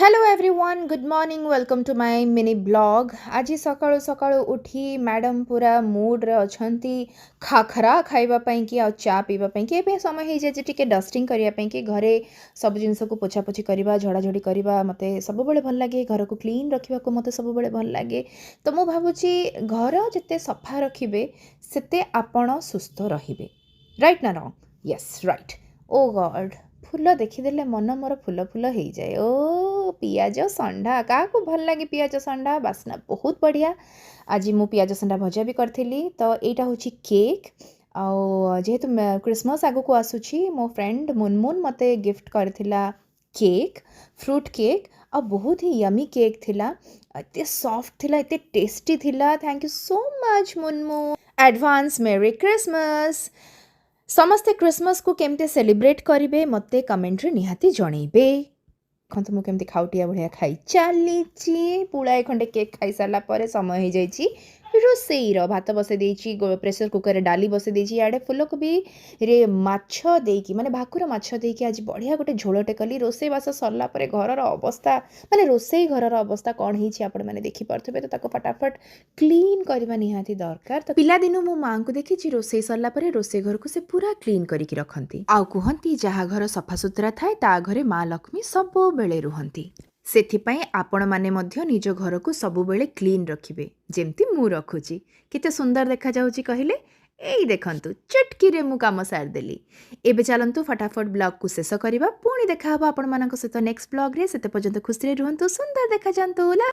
Hello everyone good morning welcome to my mini blog आज सकाळु सकाळु उठी मैडम पूरा मूड रे अछंती खाखरा खाइबा पई कि आ चा पीबा पई कि एबे समय हे जे टिके डस्टिंग करिया पई कि घरे सब जिंस को पोछा पोछी करबा झड़ा झड़ी करबा मते सब बेले भल लागे घर को क्लीन रखिबा को मते सब बेले भल लागे तो मु भाबुची घर जते सफा रखिबे सेते आपण सुस्थ रहिबे राइट ना रॉन्ग यस राइट ओ गॉड फूल देखीदेले मन मोर फूल फूल हो जाए ओ पियाज संडा क्या भल लगे पियाज संडा बास्ना बहुत बढ़िया आज मु पियाज संडा भजा भी करी तो यहाँ हूँ केक जेहेतु क्रिसमस आगु को आसूची मो फ्रेंड मुनमुन मते गिफ्ट करथिला केक फ्रूट केक आ बहुत ही यमी केक थिला एते सॉफ्ट थिला एते टेस्टी थिला thank you so much Munmun advance मेरी क्रिसमस समस्ते क्रिसमस को केमते सेलिब्रेट करेंगे मते कमेंट रे निहाती जनइबे खंत मु केमती खाउटिया भलिया खाई चलीची पुळाए खंडे केक खाई सारा पर समय हो जाइए रोसईर भात बसई देइची प्रेसर कुकर रे डाली बसई देइची याडे फुलकोबी रे माछ देइकी माने भाकुर माछ देइकी आज बढ़िया गोटे झोलटे कली रोसई बास सरला परे घरर अवस्था माने रोसई घरर अवस्था कौन होइची आपण माने देखि परथबे तो ताको फटाफट क्लीन करबा निहाती दरकार तो पिला दिनु मो मां को देखिची रोसई सरला परे रोसई घर को से पूरा क्लीन करिकी रखंती आउ कुहंती जहा घर सफा सुतरा थाए ता घरे मां लक्ष्मी सब बेले रुहंती सेथिपाई आपण माने मध्य निज घर को सबु बेले क्लीन रखिबे जेमती मु रखुची केते सुंदर देखा जाउची कहिले एई देखंतु चटकी रे मु काम सार देली एबे चलंतु फटाफट ब्लॉग को शेष करबा पुणी देखा हबा आपण मानक सहित नेक्स्ट ब्लॉग रे सेते पर्यंत खुशी रे रुहंतु सुंदर देखा जानतु।